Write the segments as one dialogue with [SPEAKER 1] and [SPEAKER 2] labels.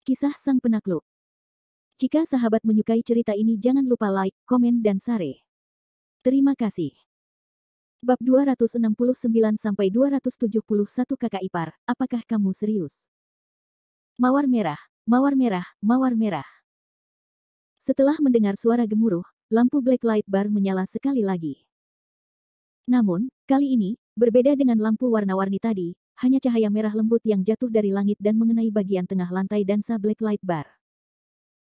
[SPEAKER 1] Kisah Sang Penakluk. Jika sahabat menyukai cerita ini jangan lupa like, komen dan share. Terima kasih. Bab 269-271 Kakak Ipar, apakah kamu serius? Mawar merah, mawar merah, mawar merah. Setelah mendengar suara gemuruh, lampu black light bar menyala sekali lagi. Namun, kali ini, berbeda dengan lampu warna-warni tadi, hanya cahaya merah lembut yang jatuh dari langit dan mengenai bagian tengah lantai dansa black light bar.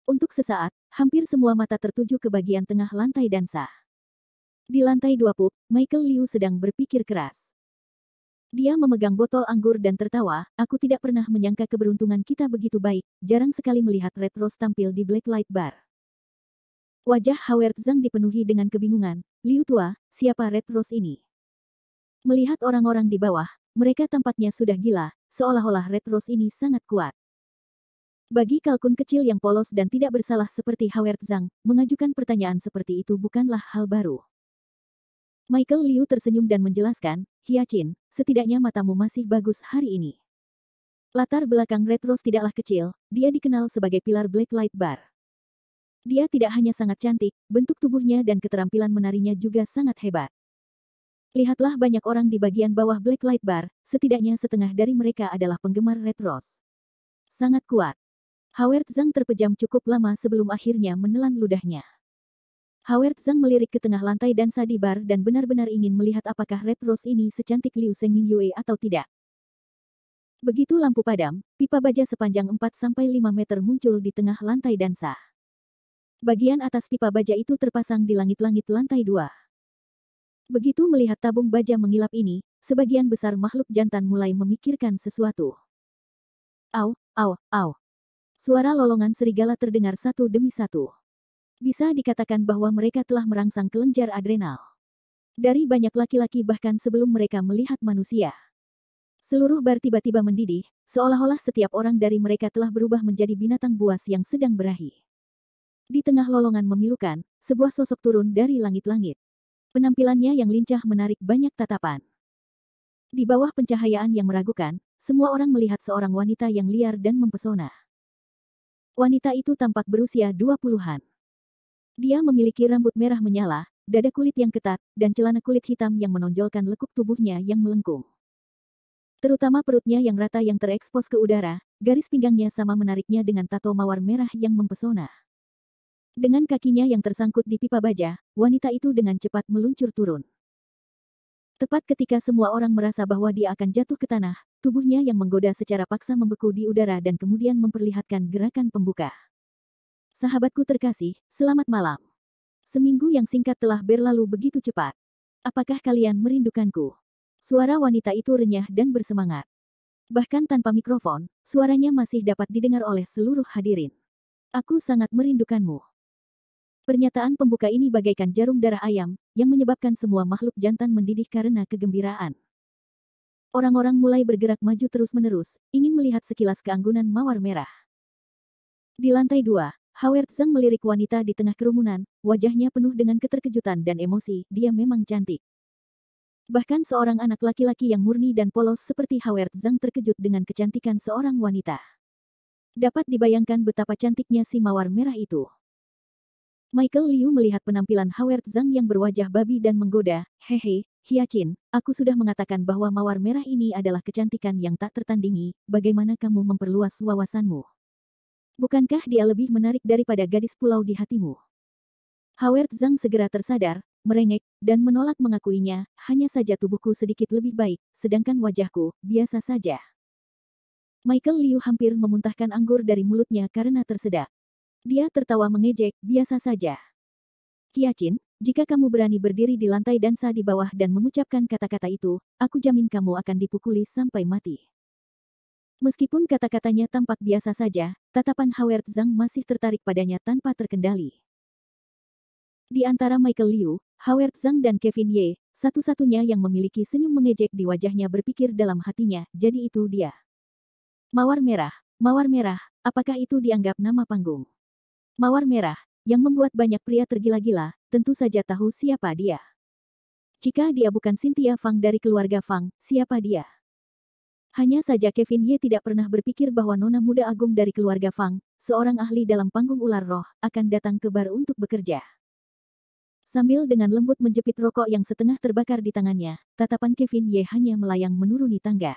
[SPEAKER 1] Untuk sesaat, hampir semua mata tertuju ke bagian tengah lantai dansa. Di lantai 2 pub, Michael Liu sedang berpikir keras. Dia memegang botol anggur dan tertawa, aku tidak pernah menyangka keberuntungan kita begitu baik, jarang sekali melihat Red Rose tampil di black light bar. Wajah Howard Zhang dipenuhi dengan kebingungan, Liu tua, siapa Red Rose ini? Melihat orang-orang di bawah, mereka tampaknya sudah gila, seolah-olah Red Rose ini sangat kuat. Bagi kalkun kecil yang polos dan tidak bersalah seperti Howard Zhang, mengajukan pertanyaan seperti itu bukanlah hal baru. Michael Liu tersenyum dan menjelaskan, Hyacin, setidaknya matamu masih bagus hari ini. Latar belakang Red Rose tidaklah kecil, dia dikenal sebagai pilar Black Light Bar. Dia tidak hanya sangat cantik, bentuk tubuhnya dan keterampilan menarinya juga sangat hebat. Lihatlah banyak orang di bagian bawah Black Light Bar, setidaknya setengah dari mereka adalah penggemar Red Rose. Sangat kuat. Howard Zhang terpejam cukup lama sebelum akhirnya menelan ludahnya. Howard Zhang melirik ke tengah lantai dansa di bar dan benar-benar ingin melihat apakah Red Rose ini secantik Liu Zhengyue atau tidak. Begitu lampu padam, pipa baja sepanjang 4-5 meter muncul di tengah lantai dansa. Bagian atas pipa baja itu terpasang di langit-langit lantai 2. Begitu melihat tabung baja mengilap ini, sebagian besar makhluk jantan mulai memikirkan sesuatu. Au, au, au. Suara lolongan serigala terdengar satu demi satu. Bisa dikatakan bahwa mereka telah merangsang kelenjar adrenal. Dari banyak laki-laki bahkan sebelum mereka melihat manusia. Seluruh bar tiba-tiba mendidih, seolah-olah setiap orang dari mereka telah berubah menjadi binatang buas yang sedang berahi. Di tengah lolongan memilukan, sebuah sosok turun dari langit-langit. Penampilannya yang lincah menarik banyak tatapan. Di bawah pencahayaan yang meragukan, semua orang melihat seorang wanita yang liar dan mempesona. Wanita itu tampak berusia 20-an. Dia memiliki rambut merah menyala, dada kulit yang ketat, dan celana kulit hitam yang menonjolkan lekuk tubuhnya yang melengkung. Terutama perutnya yang rata yang terekspos ke udara, garis pinggangnya sama menariknya dengan tato mawar merah yang mempesona. Dengan kakinya yang tersangkut di pipa baja, wanita itu dengan cepat meluncur turun. Tepat ketika semua orang merasa bahwa dia akan jatuh ke tanah, tubuhnya yang menggoda secara paksa membeku di udara dan kemudian memperlihatkan gerakan pembuka. Sahabatku terkasih, selamat malam. Seminggu yang singkat telah berlalu begitu cepat. Apakah kalian merindukanku? Suara wanita itu renyah dan bersemangat. Bahkan tanpa mikrofon, suaranya masih dapat didengar oleh seluruh hadirin. Aku sangat merindukanmu. Pernyataan pembuka ini bagaikan jarum darah ayam, yang menyebabkan semua makhluk jantan mendidih karena kegembiraan. Orang-orang mulai bergerak maju terus-menerus, ingin melihat sekilas keanggunan mawar merah. Di lantai 2, Howard Zhang melirik wanita di tengah kerumunan, wajahnya penuh dengan keterkejutan dan emosi, dia memang cantik. Bahkan seorang anak laki-laki yang murni dan polos seperti Howard Zhang terkejut dengan kecantikan seorang wanita. Dapat dibayangkan betapa cantiknya si mawar merah itu. Michael Liu melihat penampilan Howard Zhang yang berwajah babi dan menggoda, hehe, Hyacin, aku sudah mengatakan bahwa mawar merah ini adalah kecantikan yang tak tertandingi, bagaimana kamu memperluas wawasanmu? Bukankah dia lebih menarik daripada gadis pulau di hatimu? Howard Zhang segera tersadar, merengek, dan menolak mengakuinya, hanya saja tubuhku sedikit lebih baik, sedangkan wajahku, biasa saja. Michael Liu hampir memuntahkan anggur dari mulutnya karena tersedak. Dia tertawa mengejek, biasa saja. Hyacin, jika kamu berani berdiri di lantai dansa di bawah dan mengucapkan kata-kata itu, aku jamin kamu akan dipukuli sampai mati. Meskipun kata-katanya tampak biasa saja, tatapan Howard Zhang masih tertarik padanya tanpa terkendali. Di antara Michael Liu, Howard Zhang dan Kevin Ye, satu-satunya yang memiliki senyum mengejek di wajahnya berpikir dalam hatinya, jadi itu dia. Mawar merah, apakah itu dianggap nama panggung? Mawar merah, yang membuat banyak pria tergila-gila, tentu saja tahu siapa dia. Jika dia bukan Cynthia Fang dari keluarga Fang, siapa dia? Hanya saja Kevin Ye tidak pernah berpikir bahwa nona muda agung dari keluarga Fang, seorang ahli dalam panggung ular roh, akan datang ke bar untuk bekerja. Sambil dengan lembut menjepit rokok yang setengah terbakar di tangannya, tatapan Kevin Ye hanya melayang menuruni tangga.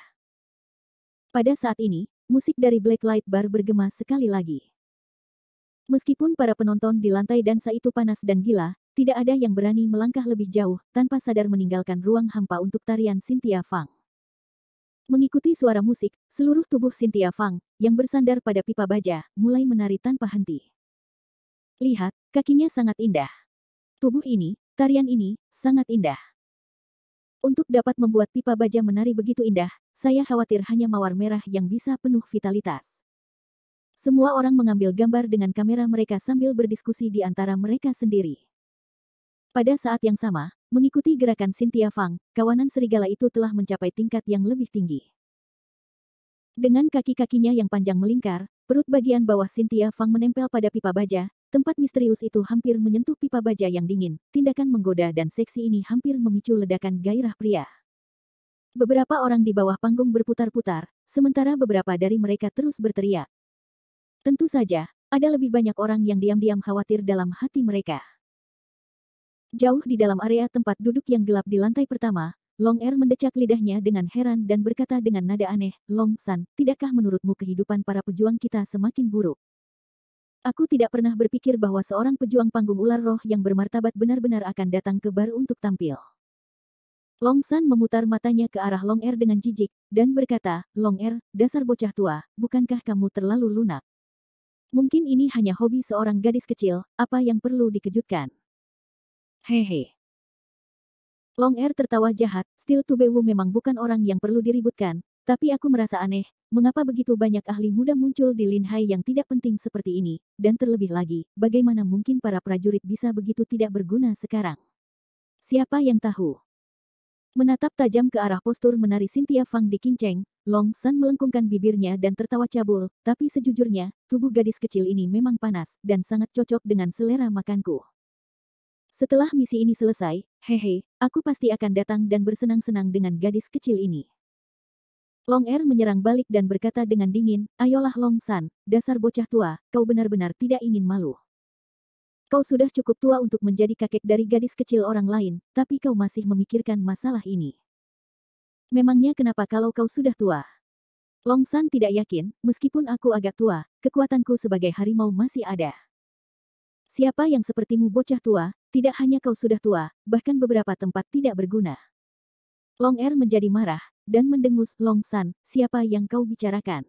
[SPEAKER 1] Pada saat ini, musik dari Blacklight Bar bergema sekali lagi. Meskipun para penonton di lantai dansa itu panas dan gila, tidak ada yang berani melangkah lebih jauh tanpa sadar meninggalkan ruang hampa untuk tarian Cynthia Fang. Mengikuti suara musik, seluruh tubuh Cynthia Fang, yang bersandar pada pipa baja, mulai menari tanpa henti. Lihat, kakinya sangat indah. Tubuh ini, tarian ini, sangat indah. Untuk dapat membuat pipa baja menari begitu indah, saya khawatir hanya mawar merah yang bisa penuh vitalitas. Semua orang mengambil gambar dengan kamera mereka sambil berdiskusi di antara mereka sendiri. Pada saat yang sama, mengikuti gerakan Cynthia Fang, kawanan serigala itu telah mencapai tingkat yang lebih tinggi. Dengan kaki-kakinya yang panjang melingkar, perut bagian bawah Cynthia Fang menempel pada pipa baja, tempat misterius itu hampir menyentuh pipa baja yang dingin, tindakan menggoda dan seksi ini hampir memicu ledakan gairah pria. Beberapa orang di bawah panggung berputar-putar, sementara beberapa dari mereka terus berteriak. Tentu saja, ada lebih banyak orang yang diam-diam khawatir dalam hati mereka. Jauh di dalam area tempat duduk yang gelap di lantai pertama, Long Er mendecak lidahnya dengan heran dan berkata dengan nada aneh, Long San, tidakkah menurutmu kehidupan para pejuang kita semakin buruk? Aku tidak pernah berpikir bahwa seorang pejuang panggung ular roh yang bermartabat benar-benar akan datang ke bar untuk tampil. Long San memutar matanya ke arah Long Er dengan jijik, dan berkata, Long Er, dasar bocah tua, bukankah kamu terlalu lunak? Mungkin ini hanya hobi seorang gadis kecil, apa yang perlu dikejutkan? Hehe. Long Er tertawa jahat, Steel Tubewu memang bukan orang yang perlu diributkan, tapi aku merasa aneh, mengapa begitu banyak ahli muda muncul di Lin Hai yang tidak penting seperti ini, dan terlebih lagi, bagaimana mungkin para prajurit bisa begitu tidak berguna sekarang? Siapa yang tahu? Menatap tajam ke arah postur menari Cynthia Fang di King Cheng, Long San melengkungkan bibirnya dan tertawa cabul, tapi sejujurnya, tubuh gadis kecil ini memang panas, dan sangat cocok dengan selera makanku. Setelah misi ini selesai, hehe, aku pasti akan datang dan bersenang-senang dengan gadis kecil ini. Long Er menyerang balik dan berkata dengan dingin, ayolah Long San, dasar bocah tua, kau benar-benar tidak ingin malu. Kau sudah cukup tua untuk menjadi kakek dari gadis kecil orang lain, tapi kau masih memikirkan masalah ini. Memangnya kenapa kalau kau sudah tua? Long San tidak yakin, meskipun aku agak tua, kekuatanku sebagai harimau masih ada. Siapa yang sepertimu bocah tua, tidak hanya kau sudah tua, bahkan beberapa tempat tidak berguna. Long Er menjadi marah, dan mendengus, Long San, siapa yang kau bicarakan?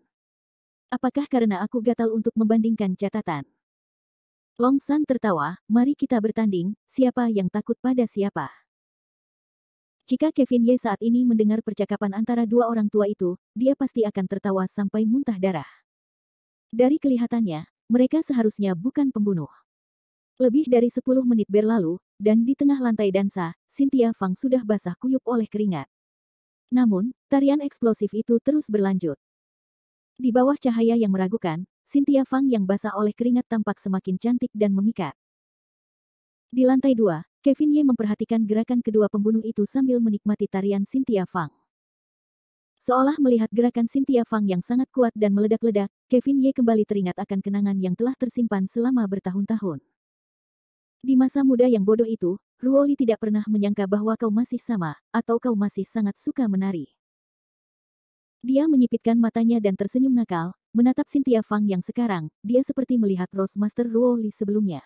[SPEAKER 1] Apakah karena aku gatal untuk membandingkan catatan? Long San tertawa, mari kita bertanding, siapa yang takut pada siapa? Jika Kevin Ye saat ini mendengar percakapan antara dua orang tua itu, dia pasti akan tertawa sampai muntah darah. Dari kelihatannya, mereka seharusnya bukan pembunuh. Lebih dari 10 menit berlalu, dan di tengah lantai dansa, Cynthia Fang sudah basah kuyup oleh keringat. Namun, tarian eksplosif itu terus berlanjut. Di bawah cahaya yang meragukan, Cynthia Fang yang basah oleh keringat tampak semakin cantik dan memikat. Di lantai 2, Kevin Ye memperhatikan gerakan kedua pembunuh itu sambil menikmati tarian Cynthia Fang. Seolah melihat gerakan Cynthia Fang yang sangat kuat dan meledak-ledak, Kevin Ye kembali teringat akan kenangan yang telah tersimpan selama bertahun-tahun. Di masa muda yang bodoh itu, Ruoli tidak pernah menyangka bahwa kau masih sama, atau kau masih sangat suka menari. Dia menyipitkan matanya dan tersenyum nakal, menatap Cynthia Fang yang sekarang, dia seperti melihat Rose Master Ruoli sebelumnya.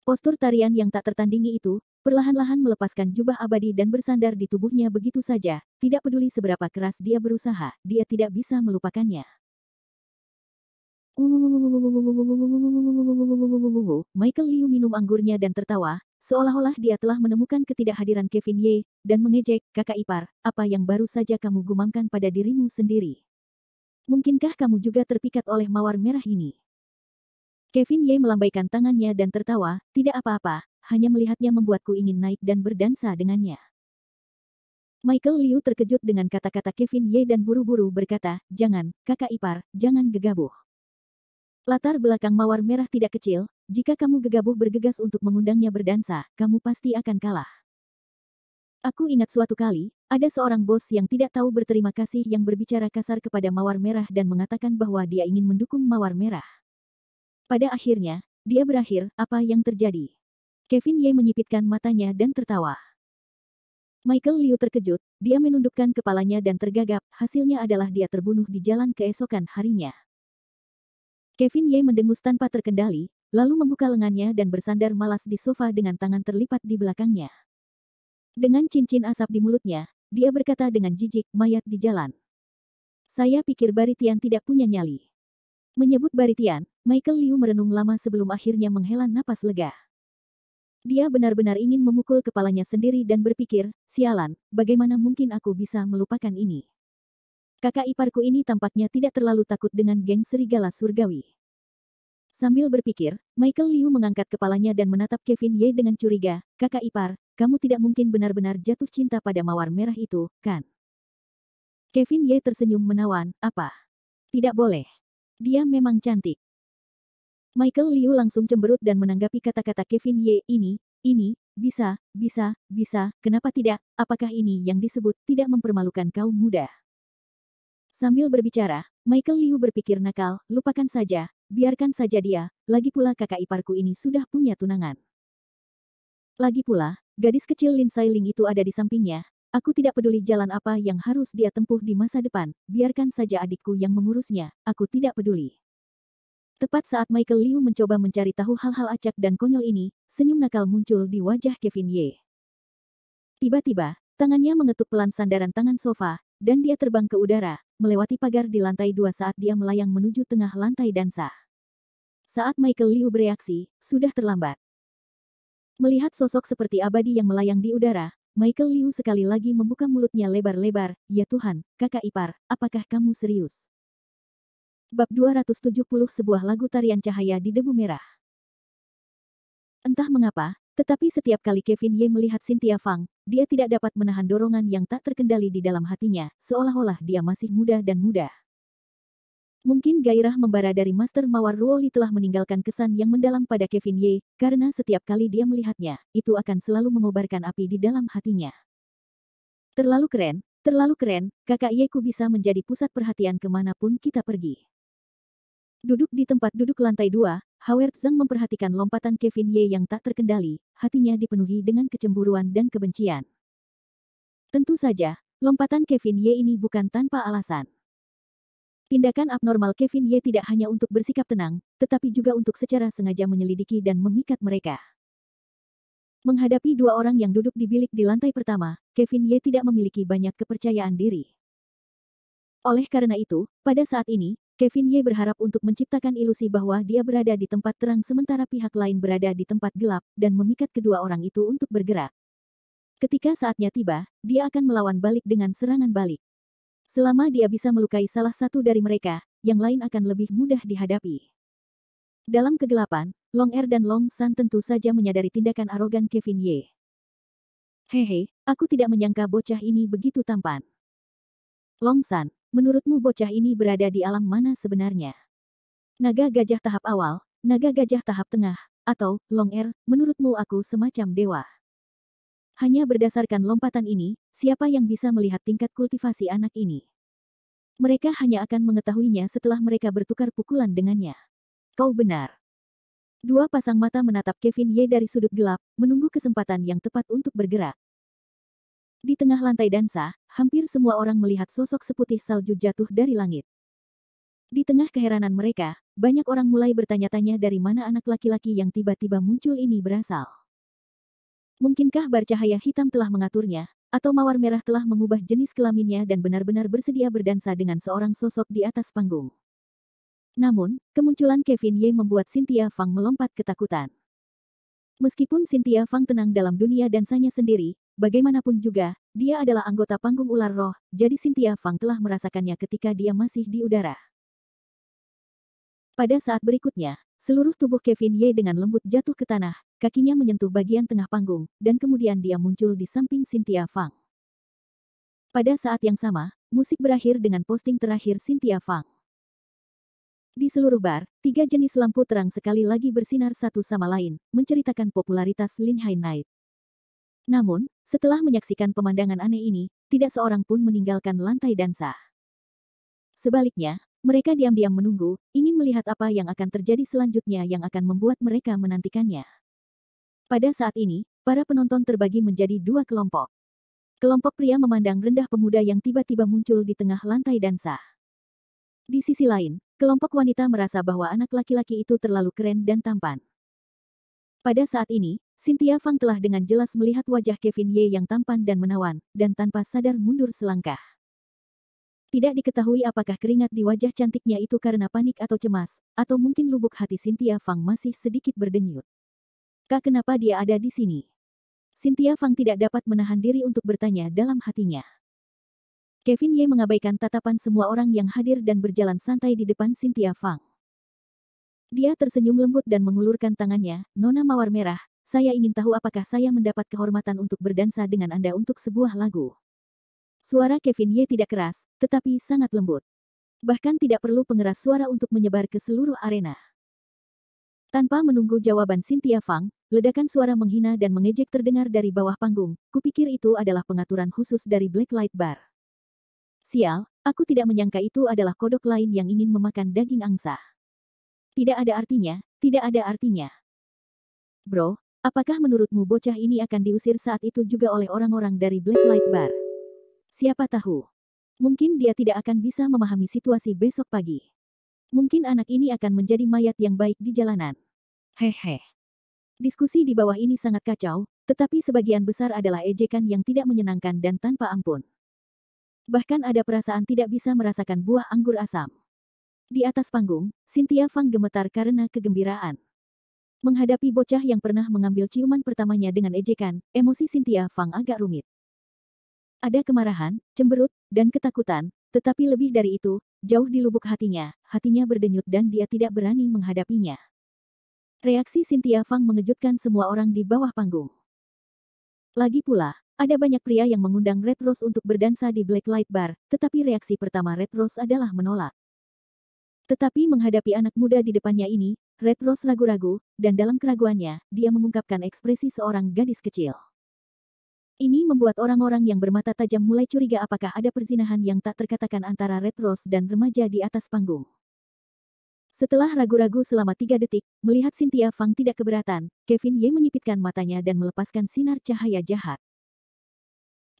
[SPEAKER 1] Postur tarian yang tak tertandingi itu, perlahan-lahan melepaskan jubah abadi dan bersandar di tubuhnya begitu saja, tidak peduli seberapa keras dia berusaha, dia tidak bisa melupakannya. Michael Liu minum anggurnya dan tertawa, seolah-olah dia telah menemukan ketidakhadiran Kevin Ye, dan mengejek, kakak ipar, apa yang baru saja kamu gumamkan pada dirimu sendiri? Mungkinkah kamu juga terpikat oleh mawar merah ini? Kevin Ye melambaikan tangannya dan tertawa, tidak apa-apa, hanya melihatnya membuatku ingin naik dan berdansa dengannya. Michael Liu terkejut dengan kata-kata Kevin Ye dan buru-buru berkata, jangan, kakak ipar, jangan gegabah. Latar belakang mawar merah tidak kecil, jika kamu gegabah bergegas untuk mengundangnya berdansa, kamu pasti akan kalah. Aku ingat suatu kali, ada seorang bos yang tidak tahu berterima kasih yang berbicara kasar kepada Mawar Merah dan mengatakan bahwa dia ingin mendukung Mawar Merah. Pada akhirnya, dia berakhir, apa yang terjadi? Kevin Ye menyipitkan matanya dan tertawa. Michael Liu terkejut, dia menundukkan kepalanya dan tergagap, hasilnya adalah dia terbunuh di jalan keesokan harinya. Kevin Ye mendengus tanpa terkendali, lalu membuka lengannya dan bersandar malas di sofa dengan tangan terlipat di belakangnya. Dengan cincin asap di mulutnya, dia berkata dengan jijik, mayat di jalan. Saya pikir Baritian tidak punya nyali. Menyebut Baritian, Michael Liu merenung lama sebelum akhirnya menghela napas lega. Dia benar-benar ingin memukul kepalanya sendiri dan berpikir, sialan, bagaimana mungkin aku bisa melupakan ini? Kakak iparku ini tampaknya tidak terlalu takut dengan geng serigala surgawi. Sambil berpikir, Michael Liu mengangkat kepalanya dan menatap Kevin Ye dengan curiga, kakak ipar, kamu tidak mungkin benar-benar jatuh cinta pada Mawar Merah itu, kan? Kevin Ye tersenyum menawan, apa? Tidak boleh. Dia memang cantik. Michael Liu langsung cemberut dan menanggapi kata-kata Kevin Ye, ini, bisa, kenapa tidak, apakah ini yang disebut tidak mempermalukan kaum muda? Sambil berbicara, Michael Liu berpikir nakal, lupakan saja, biarkan saja dia, lagi pula kakak iparku ini sudah punya tunangan. Lagi pula, gadis kecil Lin Sailing itu ada di sampingnya, aku tidak peduli jalan apa yang harus dia tempuh di masa depan, biarkan saja adikku yang mengurusnya, aku tidak peduli. Tepat saat Michael Liu mencoba mencari tahu hal-hal acak dan konyol ini, senyum nakal muncul di wajah Kevin Ye. Tiba-tiba, tangannya mengetuk pelan sandaran tangan sofa, dan dia terbang ke udara, melewati pagar di lantai 2 saat dia melayang menuju tengah lantai dansa. Saat Michael Liu bereaksi, sudah terlambat. Melihat sosok seperti abadi yang melayang di udara, Michael Liu sekali lagi membuka mulutnya lebar-lebar, ya Tuhan, kakak ipar, apakah kamu serius? Bab 270 sebuah lagu tarian cahaya di debu merah. Entah mengapa, tetapi setiap kali Kevin Ye melihat Cynthia Fang, dia tidak dapat menahan dorongan yang tak terkendali di dalam hatinya, seolah-olah dia masih muda dan muda. Mungkin gairah membara dari Master Mawar Ruoli telah meninggalkan kesan yang mendalam pada Kevin Ye, karena setiap kali dia melihatnya, itu akan selalu mengobarkan api di dalam hatinya. Terlalu keren, kakak Yeku bisa menjadi pusat perhatian kemanapun kita pergi. Duduk di tempat duduk lantai 2, Howard Zhang memperhatikan lompatan Kevin Ye yang tak terkendali, hatinya dipenuhi dengan kecemburuan dan kebencian. Tentu saja, lompatan Kevin Ye ini bukan tanpa alasan. Tindakan abnormal Kevin Ye tidak hanya untuk bersikap tenang, tetapi juga untuk secara sengaja menyelidiki dan memikat mereka. Menghadapi dua orang yang duduk di bilik di lantai pertama, Kevin Ye tidak memiliki banyak kepercayaan diri. Oleh karena itu, pada saat ini, Kevin Ye berharap untuk menciptakan ilusi bahwa dia berada di tempat terang sementara pihak lain berada di tempat gelap, dan memikat kedua orang itu untuk bergerak. Ketika saatnya tiba, dia akan melawan balik dengan serangan balik. Selama dia bisa melukai salah satu dari mereka, yang lain akan lebih mudah dihadapi. Dalam kegelapan, Long Er dan Long San tentu saja menyadari tindakan arogan Kevin Ye. Hehe, aku tidak menyangka bocah ini begitu tampan. Long San, menurutmu bocah ini berada di alam mana sebenarnya? Naga gajah tahap awal, naga gajah tahap tengah, atau, Long Er, menurutmu aku semacam dewa? Hanya berdasarkan lompatan ini, siapa yang bisa melihat tingkat kultivasi anak ini? Mereka hanya akan mengetahuinya setelah mereka bertukar pukulan dengannya. Kau benar. Dua pasang mata menatap Kevin Ye dari sudut gelap, menunggu kesempatan yang tepat untuk bergerak. Di tengah lantai dansa, hampir semua orang melihat sosok seputih salju jatuh dari langit. Di tengah keheranan mereka, banyak orang mulai bertanya-tanya dari mana anak laki-laki yang tiba-tiba muncul ini berasal. Mungkinkah bar cahaya hitam telah mengaturnya, atau mawar merah telah mengubah jenis kelaminnya dan benar-benar bersedia berdansa dengan seorang sosok di atas panggung. Namun, kemunculan Kevin Ye membuat Cynthia Fang melompat ketakutan. Meskipun Cynthia Fang tenang dalam dunia dansanya sendiri, bagaimanapun juga, dia adalah anggota panggung ular roh, jadi Cynthia Fang telah merasakannya ketika dia masih di udara. Pada saat berikutnya, seluruh tubuh Kevin Ye dengan lembut jatuh ke tanah, kakinya menyentuh bagian tengah panggung, dan kemudian dia muncul di samping Cynthia Fang. Pada saat yang sama, musik berakhir dengan posting terakhir Cynthia Fang. Di seluruh bar, 3 jenis lampu terang sekali lagi bersinar satu sama lain, menceritakan popularitas Lin Hai Night. Namun, Setelah menyaksikan pemandangan aneh ini, tidak seorang pun meninggalkan lantai dansa. Sebaliknya, mereka diam-diam menunggu, ingin melihat apa yang akan terjadi selanjutnya yang akan membuat mereka menantikannya. Pada saat ini, para penonton terbagi menjadi dua kelompok. Kelompok pria memandang rendah pemuda yang tiba-tiba muncul di tengah lantai dansa. Di sisi lain, kelompok wanita merasa bahwa anak laki-laki itu terlalu keren dan tampan. Pada saat ini, Cynthia Fang telah dengan jelas melihat wajah Kevin Ye yang tampan dan menawan, dan tanpa sadar mundur selangkah. Tidak diketahui apakah keringat di wajah cantiknya itu karena panik atau cemas, atau mungkin lubuk hati Cynthia Fang masih sedikit berdenyut. Kenapa dia ada di sini? Cynthia Fang tidak dapat menahan diri untuk bertanya dalam hatinya. Kevin Ye mengabaikan tatapan semua orang yang hadir dan berjalan santai di depan Cynthia Fang. Dia tersenyum lembut dan mengulurkan tangannya, "Nona Mawar Merah, saya ingin tahu apakah saya mendapat kehormatan untuk berdansa dengan Anda untuk sebuah lagu." Suara Kevin Ye tidak keras, tetapi sangat lembut. Bahkan tidak perlu pengeras suara untuk menyebar ke seluruh arena. Tanpa menunggu jawaban Cynthia Fang, ledakan suara menghina dan mengejek terdengar dari bawah panggung. Kupikir itu adalah pengaturan khusus dari Blacklight Bar. Sial, aku tidak menyangka itu adalah kodok lain yang ingin memakan daging angsa. Tidak ada artinya, tidak ada artinya. Bro, apakah menurutmu bocah ini akan diusir saat itu juga oleh orang-orang dari Blacklight Bar? Siapa tahu. Mungkin dia tidak akan bisa memahami situasi besok pagi. Mungkin anak ini akan menjadi mayat yang baik di jalanan. Hehe. Diskusi di bawah ini sangat kacau, tetapi sebagian besar adalah ejekan yang tidak menyenangkan dan tanpa ampun. Bahkan ada perasaan tidak bisa merasakan buah anggur asam. Di atas panggung, Cynthia Fang gemetar karena kegembiraan. Menghadapi bocah yang pernah mengambil ciuman pertamanya dengan ejekan, emosi Cynthia Fang agak rumit. Ada kemarahan, cemberut, dan ketakutan, tetapi lebih dari itu, jauh di lubuk hatinya berdenyut dan dia tidak berani menghadapinya. Reaksi Cynthia Fang mengejutkan semua orang di bawah panggung. Lagi pula, ada banyak pria yang mengundang Red Rose untuk berdansa di Blacklight Bar, tetapi reaksi pertama Red Rose adalah menolak. Tetapi menghadapi anak muda di depannya ini, Red Rose ragu-ragu, dan dalam keraguannya, dia mengungkapkan ekspresi seorang gadis kecil. Ini membuat orang-orang yang bermata tajam mulai curiga apakah ada perzinahan yang tak terkatakan antara Red Rose dan remaja di atas panggung. Setelah ragu-ragu selama 3 detik, melihat Cynthia Fang tidak keberatan, Kevin Ye menyipitkan matanya dan melepaskan sinar cahaya jahat.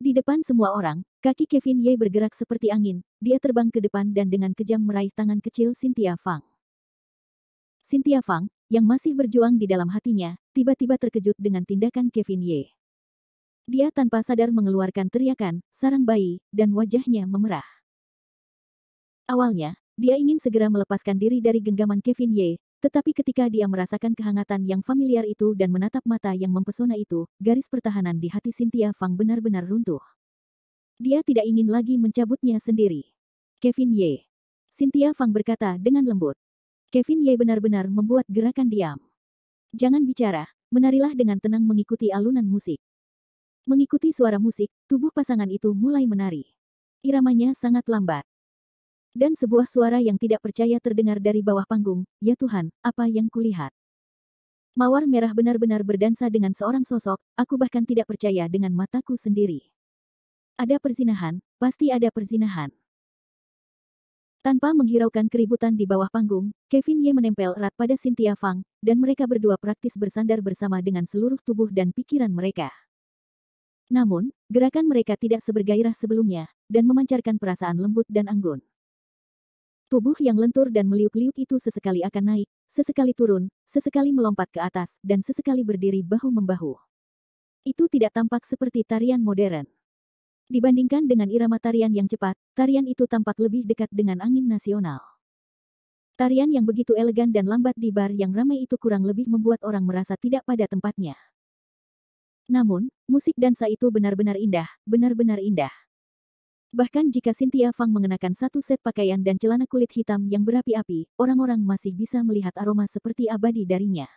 [SPEAKER 1] Di depan semua orang, kaki Kevin Ye bergerak seperti angin, dia terbang ke depan dan dengan kejam meraih tangan kecil Cynthia Fang. Cynthia Fang, yang masih berjuang di dalam hatinya, tiba-tiba terkejut dengan tindakan Kevin Ye. Dia tanpa sadar mengeluarkan teriakan, sarang bayi, dan wajahnya memerah. Awalnya, dia ingin segera melepaskan diri dari genggaman Kevin Ye, tetapi ketika dia merasakan kehangatan yang familiar itu dan menatap mata yang mempesona itu, garis pertahanan di hati Cynthia Fang benar-benar runtuh. Dia tidak ingin lagi mencabutnya sendiri. Kevin Ye. Cynthia Fang berkata dengan lembut. Kevin Ye benar-benar membuat gerakan diam. Jangan bicara, menarilah dengan tenang mengikuti alunan musik. Mengikuti suara musik, tubuh pasangan itu mulai menari. Iramanya sangat lambat. Dan sebuah suara yang tidak percaya terdengar dari bawah panggung, "Ya Tuhan, apa yang kulihat?" Mawar Merah benar-benar berdansa dengan seorang sosok, aku bahkan tidak percaya dengan mataku sendiri. Ada perzinahan, pasti ada perzinahan. Tanpa menghiraukan keributan di bawah panggung, Kevin Ye menempel erat pada Cynthia Fang, dan mereka berdua praktis bersandar bersama dengan seluruh tubuh dan pikiran mereka. Namun, gerakan mereka tidak sebergairah sebelumnya, dan memancarkan perasaan lembut dan anggun. Tubuh yang lentur dan meliuk-liuk itu sesekali akan naik, sesekali turun, sesekali melompat ke atas, dan sesekali berdiri bahu-membahu. Itu tidak tampak seperti tarian modern. Dibandingkan dengan irama tarian yang cepat, tarian itu tampak lebih dekat dengan angin nasional. Tarian yang begitu elegan dan lambat di bar yang ramai itu kurang lebih membuat orang merasa tidak pada tempatnya. Namun, musik dansa itu benar-benar indah, benar-benar indah. Bahkan jika Cynthia Fang mengenakan satu set pakaian dan celana kulit hitam yang berapi-api, orang-orang masih bisa melihat aroma seperti abadi darinya.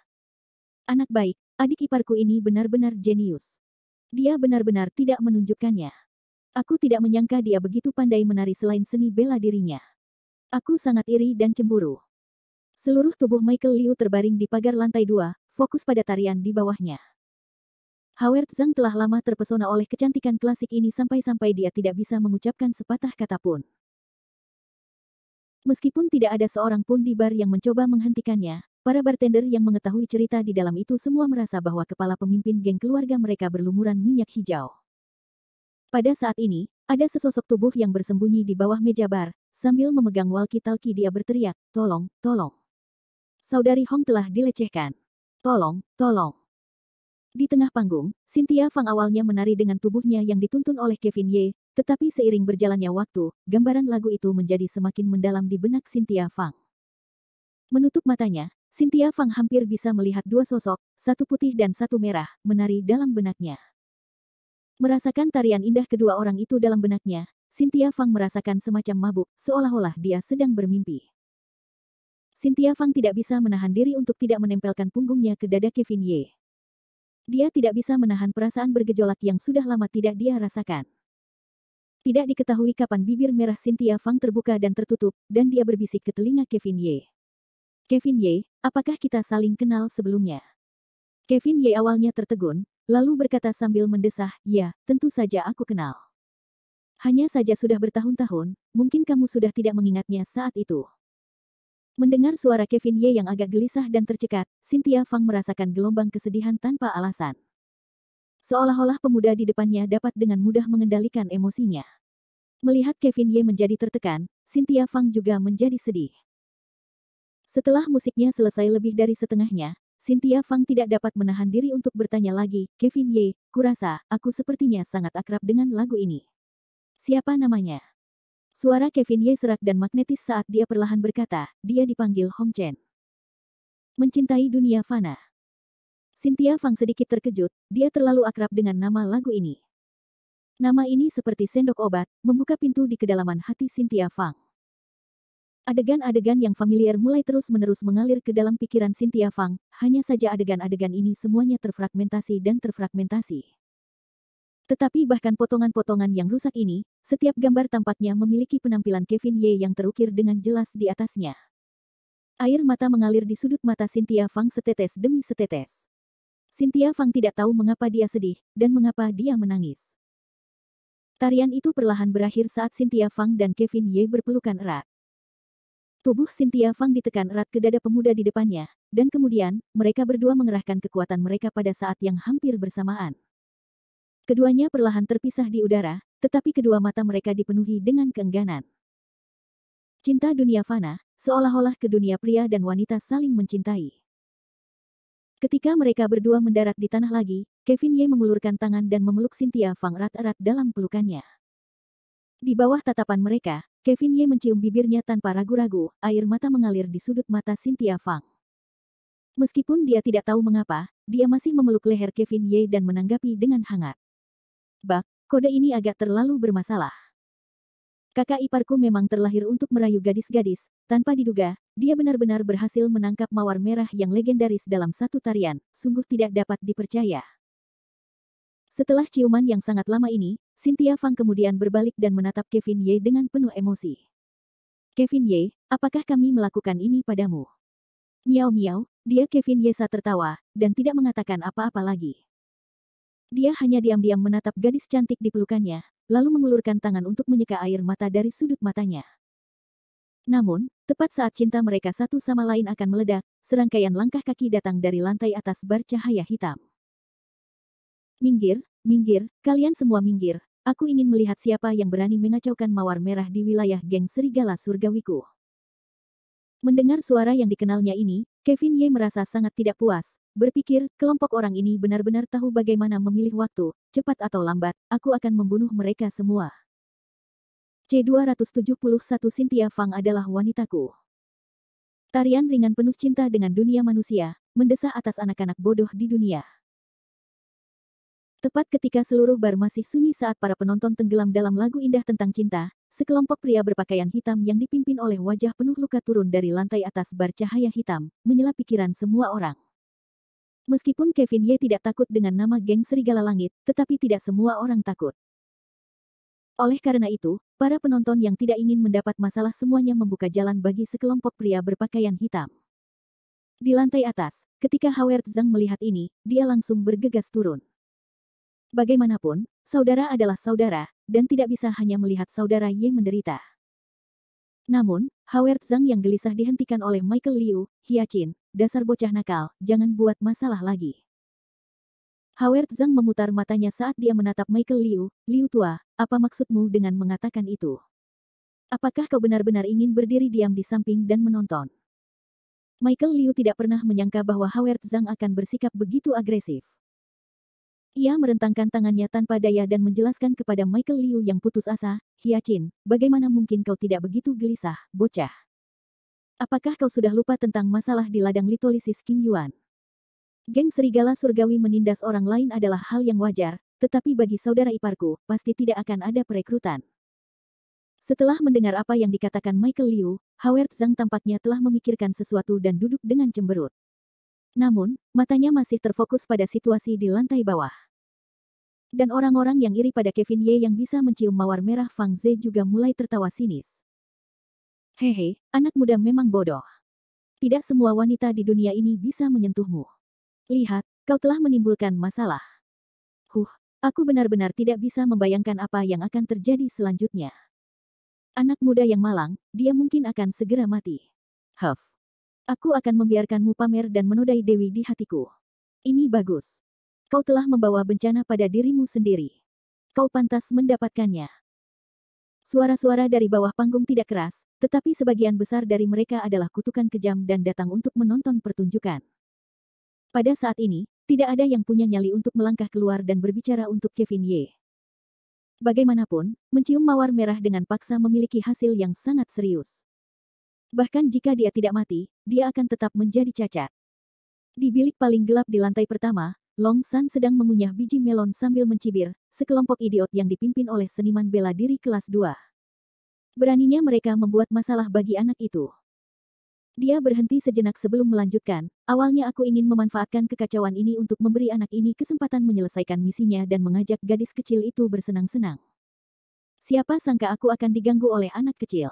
[SPEAKER 1] Anak baik, adik iparku ini benar-benar jenius. Dia benar-benar tidak menunjukkannya. Aku tidak menyangka dia begitu pandai menari selain seni bela dirinya. Aku sangat iri dan cemburu. Seluruh tubuh Michael Liu terbaring di pagar lantai 2, fokus pada tarian di bawahnya. Howard Zhang telah lama terpesona oleh kecantikan klasik ini sampai-sampai dia tidak bisa mengucapkan sepatah kata pun. Meskipun tidak ada seorang pun di bar yang mencoba menghentikannya, para bartender yang mengetahui cerita di dalam itu semua merasa bahwa kepala pemimpin geng keluarga mereka berlumuran minyak hijau. Pada saat ini, ada sesosok tubuh yang bersembunyi di bawah meja bar, sambil memegang walkie-talkie dia berteriak, "Tolong, tolong. Saudari Hong telah dilecehkan. Tolong, tolong." Di tengah panggung, Cynthia Fang awalnya menari dengan tubuhnya yang dituntun oleh Kevin Ye, tetapi seiring berjalannya waktu, gambaran lagu itu menjadi semakin mendalam di benak Cynthia Fang. Menutup matanya, Cynthia Fang hampir bisa melihat dua sosok, satu putih dan satu merah, menari dalam benaknya. Merasakan tarian indah kedua orang itu dalam benaknya, Cynthia Fang merasakan semacam mabuk, seolah-olah dia sedang bermimpi. Cynthia Fang tidak bisa menahan diri untuk tidak menempelkan punggungnya ke dada Kevin Ye. Dia tidak bisa menahan perasaan bergejolak yang sudah lama tidak dia rasakan. Tidak diketahui kapan bibir merah Cynthia Fang terbuka dan tertutup, dan dia berbisik ke telinga Kevin Ye. "Kevin Ye, apakah kita saling kenal sebelumnya?" Kevin Ye awalnya tertegun, lalu berkata sambil mendesah, "Ya, tentu saja aku kenal. Hanya saja sudah bertahun-tahun, mungkin kamu sudah tidak mengingatnya saat itu." Mendengar suara Kevin Ye yang agak gelisah dan tercekat, Cynthia Fang merasakan gelombang kesedihan tanpa alasan. Seolah-olah pemuda di depannya dapat dengan mudah mengendalikan emosinya. Melihat Kevin Ye menjadi tertekan, Cynthia Fang juga menjadi sedih. Setelah musiknya selesai lebih dari setengahnya, Cynthia Fang tidak dapat menahan diri untuk bertanya lagi, "Kevin Ye, kurasa, aku sepertinya sangat akrab dengan lagu ini. Siapa namanya?" Suara Kevin Ye serak dan magnetis saat dia perlahan berkata, "Dia dipanggil Hong Chen. Mencintai dunia fana." Cynthia Fang sedikit terkejut, dia terlalu akrab dengan nama lagu ini. Nama ini seperti sendok obat, membuka pintu di kedalaman hati Cynthia Fang. Adegan-adegan yang familiar mulai terus-menerus mengalir ke dalam pikiran Cynthia Fang, hanya saja adegan-adegan ini semuanya terfragmentasi dan terfragmentasi. Tetapi bahkan potongan-potongan yang rusak ini, setiap gambar tampaknya memiliki penampilan Kevin Ye yang terukir dengan jelas di atasnya. Air mata mengalir di sudut mata Cynthia Fang setetes demi setetes. Cynthia Fang tidak tahu mengapa dia sedih, dan mengapa dia menangis. Tarian itu perlahan berakhir saat Cynthia Fang dan Kevin Ye berpelukan erat. Tubuh Cynthia Fang ditekan erat ke dada pemuda di depannya, dan kemudian, mereka berdua mengerahkan kekuatan mereka pada saat yang hampir bersamaan. Keduanya perlahan terpisah di udara, tetapi kedua mata mereka dipenuhi dengan keengganan. Cinta dunia fana, seolah-olah ke dunia pria dan wanita saling mencintai. Ketika mereka berdua mendarat di tanah lagi, Kevin Ye mengulurkan tangan dan memeluk Cynthia Fang erat-erat dalam pelukannya. Di bawah tatapan mereka, Kevin Ye mencium bibirnya tanpa ragu-ragu, air mata mengalir di sudut mata Cynthia Fang. Meskipun dia tidak tahu mengapa, dia masih memeluk leher Kevin Ye dan menanggapi dengan hangat. "Bak, kode ini agak terlalu bermasalah. Kakak iparku memang terlahir untuk merayu gadis-gadis, tanpa diduga, dia benar-benar berhasil menangkap mawar merah yang legendaris dalam satu tarian, sungguh tidak dapat dipercaya." Setelah ciuman yang sangat lama ini, Cynthia Fang kemudian berbalik dan menatap Kevin Ye dengan penuh emosi. "Kevin Ye, apakah kami melakukan ini padamu?" Miau-miau, dia Kevin Ye saat tertawa, dan tidak mengatakan apa-apa lagi. Dia hanya diam-diam menatap gadis cantik di pelukannya, lalu mengulurkan tangan untuk menyeka air mata dari sudut matanya. Namun, tepat saat cinta mereka satu sama lain akan meledak, serangkaian langkah kaki datang dari lantai atas bar cahaya hitam. "Minggir, minggir, kalian semua minggir. Aku ingin melihat siapa yang berani mengacaukan mawar merah di wilayah geng serigala surgawiku." Mendengar suara yang dikenalnya ini, Kevin Ye merasa sangat tidak puas, berpikir, kelompok orang ini benar-benar tahu bagaimana memilih waktu, cepat atau lambat, aku akan membunuh mereka semua. C271 Cynthia Fang adalah wanitaku. Tarian ringan penuh cinta dengan dunia manusia, mendesah atas anak-anak bodoh di dunia. Tepat ketika seluruh bar masih sunyi saat para penonton tenggelam dalam lagu indah tentang cinta, sekelompok pria berpakaian hitam yang dipimpin oleh wajah penuh luka turun dari lantai atas bar cahaya hitam, menyela pikiran semua orang. Meskipun Kevin Ye tidak takut dengan nama geng serigala langit, tetapi tidak semua orang takut. Oleh karena itu, para penonton yang tidak ingin mendapat masalah semuanya membuka jalan bagi sekelompok pria berpakaian hitam. Di lantai atas, ketika Howard Zhang melihat ini, dia langsung bergegas turun. Bagaimanapun, saudara adalah saudara, dan tidak bisa hanya melihat saudara Ye menderita. Namun, Howard Zhang yang gelisah dihentikan oleh Michael Liu, Hyacin, dasar bocah nakal, jangan buat masalah lagi. Howard Zhang memutar matanya saat dia menatap Michael Liu, Liu tua, apa maksudmu dengan mengatakan itu? Apakah kau benar-benar ingin berdiri diam di samping dan menonton? Michael Liu tidak pernah menyangka bahwa Howard Zhang akan bersikap begitu agresif. Ia merentangkan tangannya tanpa daya dan menjelaskan kepada Michael Liu yang putus asa, Hyacin, bagaimana mungkin kau tidak begitu gelisah, bocah? Apakah kau sudah lupa tentang masalah di ladang litolisis King Yuan? Geng serigala surgawi menindas orang lain adalah hal yang wajar, tetapi bagi saudara iparku, pasti tidak akan ada perekrutan. Setelah mendengar apa yang dikatakan Michael Liu, Howard Zhang tampaknya telah memikirkan sesuatu dan duduk dengan cemberut. Namun, matanya masih terfokus pada situasi di lantai bawah. Dan orang-orang yang iri pada Kevin Ye yang bisa mencium mawar merah Fang Ze juga mulai tertawa sinis. Hehe, anak muda memang bodoh. Tidak semua wanita di dunia ini bisa menyentuhmu. Lihat, kau telah menimbulkan masalah. Aku benar-benar tidak bisa membayangkan apa yang akan terjadi selanjutnya. Anak muda yang malang, dia mungkin akan segera mati. Aku akan membiarkanmu pamer dan menodai Dewi di hatiku. Ini bagus. Kau telah membawa bencana pada dirimu sendiri. Kau pantas mendapatkannya. Suara-suara dari bawah panggung tidak keras, tetapi sebagian besar dari mereka adalah kutukan kejam dan datang untuk menonton pertunjukan. Pada saat ini, tidak ada yang punya nyali untuk melangkah keluar dan berbicara untuk Kevin Ye. Bagaimanapun, mencium mawar merah dengan paksa memiliki hasil yang sangat serius. Bahkan jika dia tidak mati, dia akan tetap menjadi cacat. Di bilik paling gelap di lantai pertama, Long San sedang mengunyah biji melon sambil mencibir, sekelompok idiot yang dipimpin oleh seniman bela diri kelas 2. Beraninya mereka membuat masalah bagi anak itu. Dia berhenti sejenak sebelum melanjutkan, awalnya aku ingin memanfaatkan kekacauan ini untuk memberi anak ini kesempatan menyelesaikan misinya dan mengajak gadis kecil itu bersenang-senang. Siapa sangka aku akan diganggu oleh anak kecil.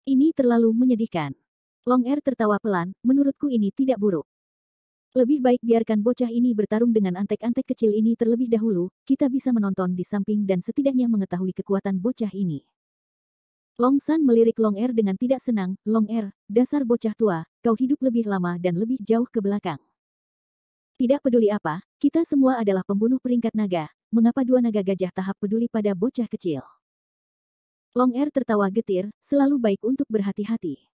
[SPEAKER 1] Ini terlalu menyedihkan. Long Er tertawa pelan, menurutku ini tidak buruk. Lebih baik biarkan bocah ini bertarung dengan antek-antek kecil ini terlebih dahulu, kita bisa menonton di samping dan setidaknya mengetahui kekuatan bocah ini. Long San melirik Long Er dengan tidak senang, Long Er, dasar bocah tua, kau hidup lebih lama dan lebih jauh ke belakang. Tidak peduli apa, kita semua adalah pembunuh peringkat naga, mengapa dua naga gajah tahap peduli pada bocah kecil? Long Er tertawa getir, selalu baik untuk berhati-hati.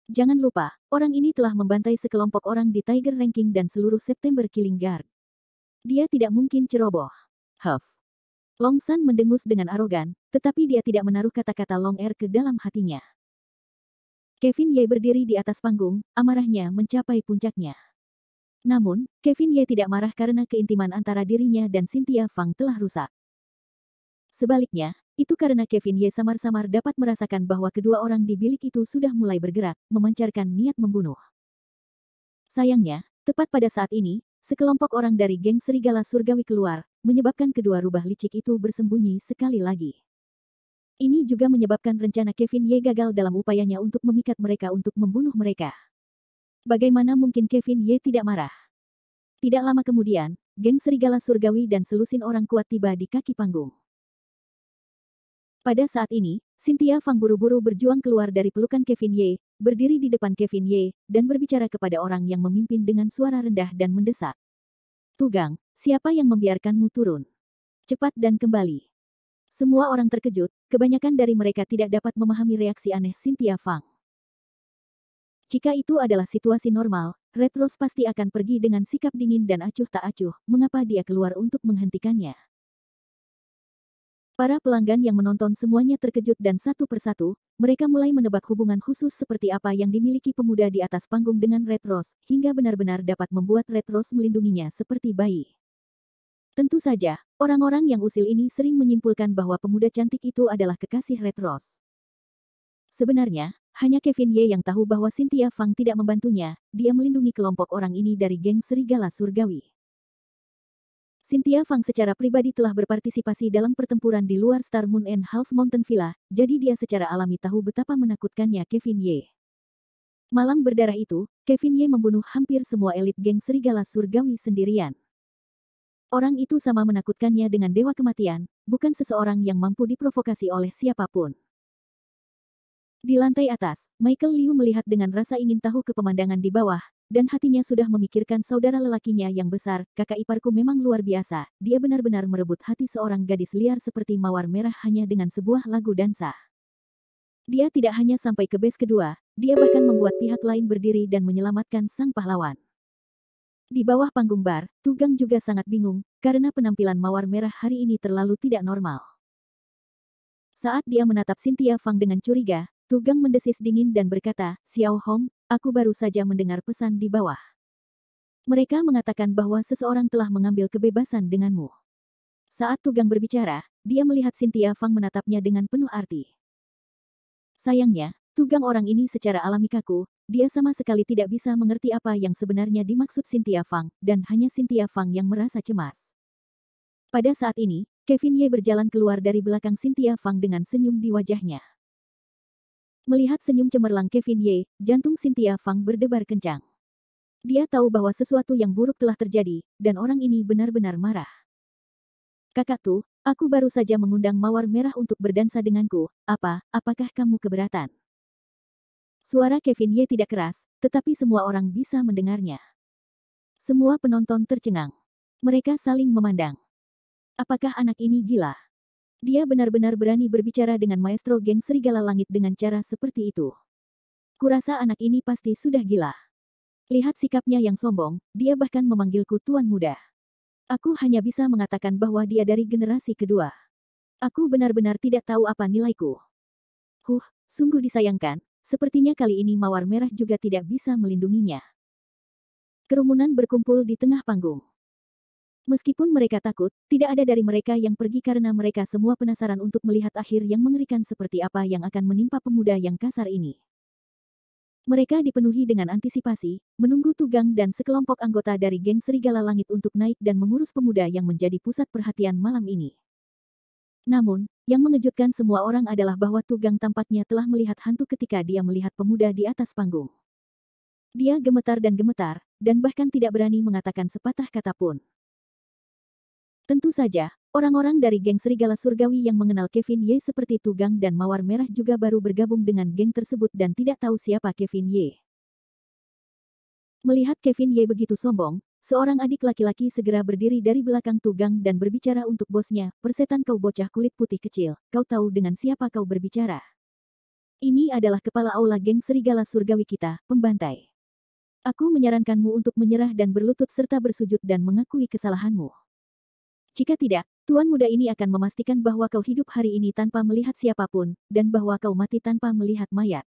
[SPEAKER 1] Jangan lupa, orang ini telah membantai sekelompok orang di Tiger Ranking dan seluruh September Killing Guard. Dia tidak mungkin ceroboh. Long San mendengus dengan arogan, tetapi dia tidak menaruh kata-kata Long Er ke dalam hatinya. Kevin Ye berdiri di atas panggung, amarahnya mencapai puncaknya. Namun, Kevin Ye tidak marah karena keintiman antara dirinya dan Cynthia Fang telah rusak. Sebaliknya, itu karena Kevin Ye samar-samar dapat merasakan bahwa kedua orang di bilik itu sudah mulai bergerak, memancarkan niat membunuh. Sayangnya, tepat pada saat ini, sekelompok orang dari geng serigala surgawi keluar, menyebabkan kedua rubah licik itu bersembunyi sekali lagi. Ini juga menyebabkan rencana Kevin Ye gagal dalam upayanya untuk memikat mereka untuk membunuh mereka. Bagaimana mungkin Kevin Ye tidak marah? Tidak lama kemudian, geng serigala surgawi dan selusin orang kuat tiba di kaki panggung. Pada saat ini, Cynthia Fang buru-buru berjuang keluar dari pelukan Kevin Ye, berdiri di depan Kevin Ye, dan berbicara kepada orang yang memimpin dengan suara rendah dan mendesak. Tugang, siapa yang membiarkanmu turun? Cepat dan kembali. Semua orang terkejut, kebanyakan dari mereka tidak dapat memahami reaksi aneh Cynthia Fang. Jika itu adalah situasi normal, Red Rose pasti akan pergi dengan sikap dingin dan acuh tak acuh, mengapa dia keluar untuk menghentikannya? Para pelanggan yang menonton semuanya terkejut dan satu persatu, mereka mulai menebak hubungan khusus seperti apa yang dimiliki pemuda di atas panggung dengan Red Rose, hingga benar-benar dapat membuat Red Rose melindunginya seperti bayi. Tentu saja, orang-orang yang usil ini sering menyimpulkan bahwa pemuda cantik itu adalah kekasih Red Rose. Sebenarnya, hanya Kevin Ye yang tahu bahwa Cynthia Fang tidak membantunya, dia melindungi kelompok orang ini dari geng serigala surgawi. Cynthia Fang secara pribadi telah berpartisipasi dalam pertempuran di luar Star Moon and Half Mountain Villa, jadi dia secara alami tahu betapa menakutkannya Kevin Ye. Malam berdarah itu, Kevin Ye membunuh hampir semua elit geng serigala surgawi sendirian. Orang itu sama menakutkannya dengan dewa kematian, bukan seseorang yang mampu diprovokasi oleh siapapun. Di lantai atas, Michael Liu melihat dengan rasa ingin tahu ke pemandangan di bawah, dan hatinya sudah memikirkan saudara lelakinya yang besar. Kakak iparku memang luar biasa, dia benar-benar merebut hati seorang gadis liar seperti Mawar Merah hanya dengan sebuah lagu dansa. Dia tidak hanya sampai ke base kedua, dia bahkan membuat pihak lain berdiri dan menyelamatkan sang pahlawan. Di bawah panggung bar, Tugang juga sangat bingung, karena penampilan Mawar Merah hari ini terlalu tidak normal. Saat dia menatap Cynthia Fang dengan curiga, Tugang mendesis dingin dan berkata, "Xiao Hong, aku baru saja mendengar pesan di bawah. Mereka mengatakan bahwa seseorang telah mengambil kebebasan denganmu." Saat Tugang berbicara, dia melihat Cynthia Fang menatapnya dengan penuh arti. Sayangnya, Tugang orang ini secara alami kaku, dia sama sekali tidak bisa mengerti apa yang sebenarnya dimaksud Cynthia Fang, dan hanya Cynthia Fang yang merasa cemas. Pada saat ini, Kevin Ye berjalan keluar dari belakang Cynthia Fang dengan senyum di wajahnya. Melihat senyum cemerlang Kevin Ye, jantung Cynthia Fang berdebar kencang. Dia tahu bahwa sesuatu yang buruk telah terjadi, dan orang ini benar-benar marah. "Kakak tuh, aku baru saja mengundang Mawar Merah untuk berdansa denganku, apakah kamu keberatan?" Suara Kevin Ye tidak keras, tetapi semua orang bisa mendengarnya. Semua penonton tercengang. Mereka saling memandang. Apakah anak ini gila? Dia benar-benar berani berbicara dengan maestro geng Serigala Langit dengan cara seperti itu. Kurasa anak ini pasti sudah gila. Lihat sikapnya yang sombong, dia bahkan memanggilku tuan muda. Aku hanya bisa mengatakan bahwa dia dari generasi kedua. Aku benar-benar tidak tahu apa nilaiku. Sungguh disayangkan, sepertinya kali ini Mawar Merah juga tidak bisa melindunginya. Kerumunan berkumpul di tengah panggung. Meskipun mereka takut, tidak ada dari mereka yang pergi karena mereka semua penasaran untuk melihat akhir yang mengerikan seperti apa yang akan menimpa pemuda yang kasar ini. Mereka dipenuhi dengan antisipasi, menunggu Tugang dan sekelompok anggota dari geng Serigala Langit untuk naik dan mengurus pemuda yang menjadi pusat perhatian malam ini. Namun, yang mengejutkan semua orang adalah bahwa Tugang tampaknya telah melihat hantu ketika dia melihat pemuda di atas panggung. Dia gemetar, dan bahkan tidak berani mengatakan sepatah kata pun. Tentu saja, orang-orang dari geng Serigala Surgawi yang mengenal Kevin Ye seperti Tugang dan Mawar Merah juga baru bergabung dengan geng tersebut dan tidak tahu siapa Kevin Ye. Melihat Kevin Ye begitu sombong, seorang adik laki-laki segera berdiri dari belakang Tugang dan berbicara untuk bosnya, "Persetan kau bocah kulit putih kecil, kau tahu dengan siapa kau berbicara? Ini adalah kepala aula geng Serigala Surgawi kita, pembantai. Aku menyarankanmu untuk menyerah dan berlutut serta bersujud dan mengakui kesalahanmu. Jika tidak, tuan muda ini akan memastikan bahwa kau hidup hari ini tanpa melihat siapapun, dan bahwa kau mati tanpa melihat mayat."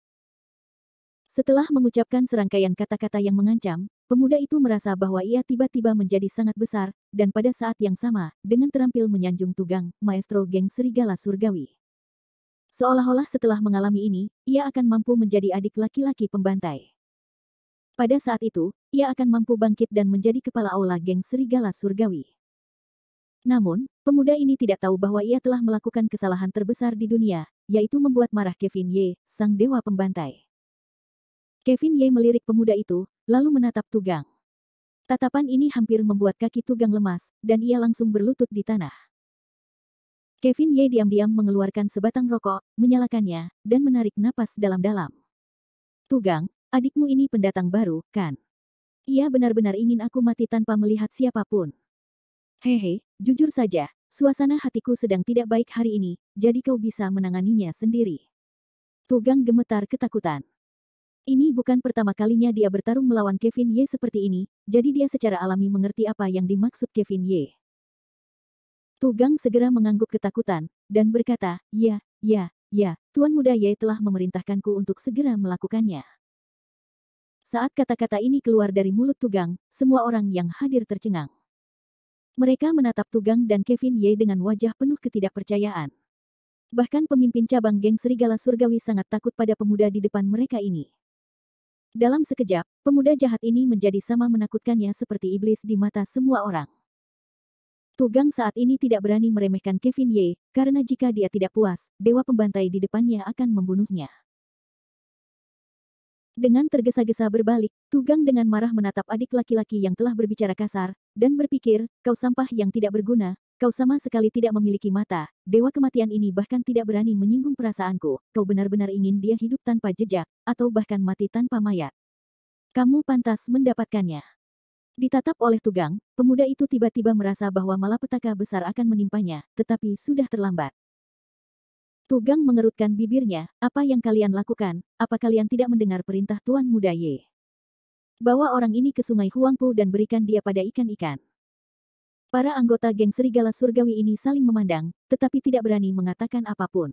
[SPEAKER 1] Setelah mengucapkan serangkaian kata-kata yang mengancam, pemuda itu merasa bahwa ia tiba-tiba menjadi sangat besar, dan pada saat yang sama, dengan terampil menyanjung Tugang, maestro geng Serigala Surgawi. Seolah-olah setelah mengalami ini, ia akan mampu menjadi adik laki-laki pembantai. Pada saat itu, ia akan mampu bangkit dan menjadi kepala aula geng Serigala Surgawi. Namun, pemuda ini tidak tahu bahwa ia telah melakukan kesalahan terbesar di dunia, yaitu membuat marah Kevin Ye, sang dewa pembantai. Kevin Ye melirik pemuda itu, lalu menatap Tugang. Tatapan ini hampir membuat kaki Tugang lemas, dan ia langsung berlutut di tanah. Kevin Ye diam-diam mengeluarkan sebatang rokok, menyalakannya, dan menarik napas dalam-dalam. "Tugang, adikmu ini pendatang baru, kan? Ia benar-benar ingin aku mati tanpa melihat siapapun. Hehe, jujur saja, suasana hatiku sedang tidak baik hari ini, jadi kau bisa menanganinya sendiri." Tugang gemetar ketakutan. Ini bukan pertama kalinya dia bertarung melawan Kevin Ye seperti ini, jadi dia secara alami mengerti apa yang dimaksud Kevin Ye. Tugang segera mengangguk ketakutan, dan berkata, ya, Tuan Muda Ye telah memerintahkanku untuk segera melakukannya." Saat kata-kata ini keluar dari mulut Tugang, semua orang yang hadir tercengang. Mereka menatap Tugang dan Kevin Ye dengan wajah penuh ketidakpercayaan. Bahkan pemimpin cabang geng Serigala Surgawi sangat takut pada pemuda di depan mereka ini. Dalam sekejap, pemuda jahat ini menjadi sama menakutkannya seperti iblis di mata semua orang. Tugang saat ini tidak berani meremehkan Kevin Ye, karena jika dia tidak puas, dewa pembantai di depannya akan membunuhnya. Dengan tergesa-gesa berbalik, Tugang dengan marah menatap adik laki-laki yang telah berbicara kasar, dan berpikir, kau sampah yang tidak berguna, kau sama sekali tidak memiliki mata, dewa kematian ini bahkan tidak berani menyinggung perasaanku, kau benar-benar ingin dia hidup tanpa jejak, atau bahkan mati tanpa mayat. Kamu pantas mendapatkannya. Ditatap oleh Tugang, pemuda itu tiba-tiba merasa bahwa malapetaka besar akan menimpanya, tetapi sudah terlambat. Tugang mengerutkan bibirnya, apa yang kalian lakukan, apa kalian tidak mendengar perintah Tuan Muda Ye? Bawa orang ini ke sungai Huangpu dan berikan dia pada ikan-ikan. Para anggota geng serigala surgawi ini saling memandang, tetapi tidak berani mengatakan apapun.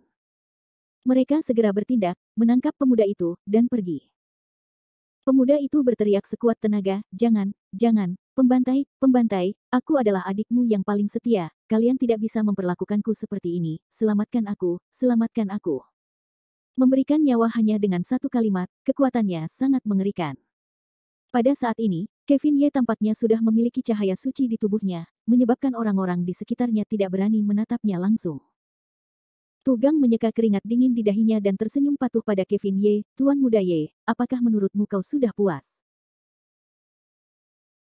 [SPEAKER 1] Mereka segera bertindak, menangkap pemuda itu, dan pergi. Pemuda itu berteriak sekuat tenaga, jangan, jangan, pembantai, pembantai, aku adalah adikmu yang paling setia, kalian tidak bisa memperlakukanku seperti ini, selamatkan aku, selamatkan aku. Memberikan nyawa hanya dengan satu kalimat, kekuatannya sangat mengerikan. Pada saat ini, Kevin Ye tampaknya sudah memiliki cahaya suci di tubuhnya, menyebabkan orang-orang di sekitarnya tidak berani menatapnya langsung. Tugang menyeka keringat dingin di dahinya dan tersenyum patuh pada Kevin Ye, Tuan Muda Ye, apakah menurutmu kau sudah puas?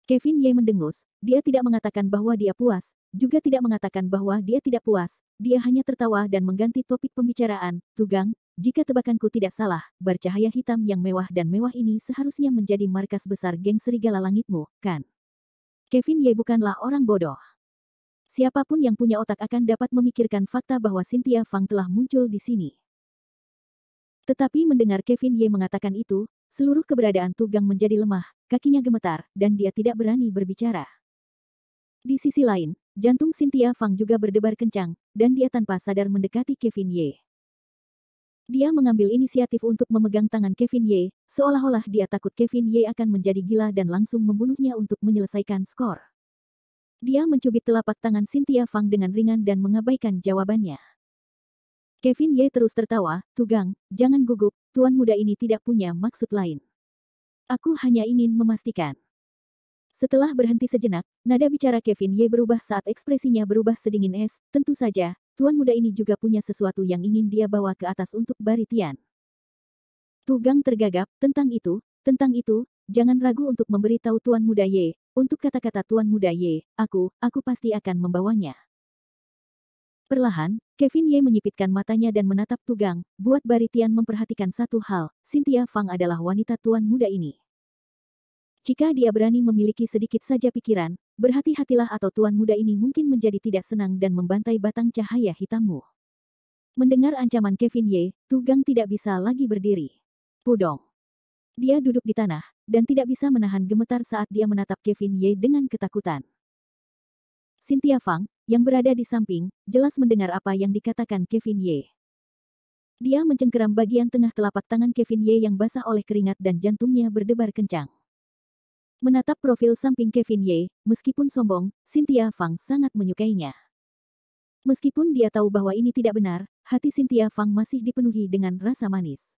[SPEAKER 1] Kevin Ye mendengus, dia tidak mengatakan bahwa dia puas, juga tidak mengatakan bahwa dia tidak puas, dia hanya tertawa dan mengganti topik pembicaraan, Tugang, jika tebakanku tidak salah, bar cahaya hitam yang mewah dan mewah ini seharusnya menjadi markas besar geng serigala langitmu, kan? Kevin Ye bukanlah orang bodoh. Siapapun yang punya otak akan dapat memikirkan fakta bahwa Cynthia Fang telah muncul di sini. Tetapi mendengar Kevin Ye mengatakan itu, seluruh keberadaan Tugang menjadi lemah, kakinya gemetar, dan dia tidak berani berbicara. Di sisi lain, jantung Cynthia Fang juga berdebar kencang, dan dia tanpa sadar mendekati Kevin Ye. Dia mengambil inisiatif untuk memegang tangan Kevin Ye, seolah-olah dia takut Kevin Ye akan menjadi gila dan langsung membunuhnya untuk menyelesaikan skor. Dia mencubit telapak tangan Cynthia Fang dengan ringan dan mengabaikan jawabannya. Kevin Ye terus tertawa, Tugang, jangan gugup, tuan muda ini tidak punya maksud lain. Aku hanya ingin memastikan. Setelah berhenti sejenak, nada bicara Kevin Ye berubah saat ekspresinya berubah sedingin es, tentu saja, tuan muda ini juga punya sesuatu yang ingin dia bawa ke atas untuk Baritian. Tugang tergagap, tentang itu, jangan ragu untuk memberitahu Tuan Muda Ye, untuk kata-kata Tuan Muda Ye, aku pasti akan membawanya. Perlahan, Kevin Ye menyipitkan matanya dan menatap Tugang, buat Baritian memperhatikan satu hal, Cynthia Fang adalah wanita Tuan Muda ini. Jika dia berani memiliki sedikit saja pikiran, berhati-hatilah atau Tuan Muda ini mungkin menjadi tidak senang dan membantai batang cahaya hitammu. Mendengar ancaman Kevin Ye, Tugang tidak bisa lagi berdiri. Pudong. Dia duduk di tanah, dan tidak bisa menahan gemetar saat dia menatap Kevin Ye dengan ketakutan. Cynthia Fang, yang berada di samping, jelas mendengar apa yang dikatakan Kevin Ye. Dia mencengkeram bagian tengah telapak tangan Kevin Ye yang basah oleh keringat dan jantungnya berdebar kencang. Menatap profil samping Kevin Ye, meskipun sombong, Cynthia Fang sangat menyukainya. Meskipun dia tahu bahwa ini tidak benar, hati Cynthia Fang masih dipenuhi dengan rasa manis.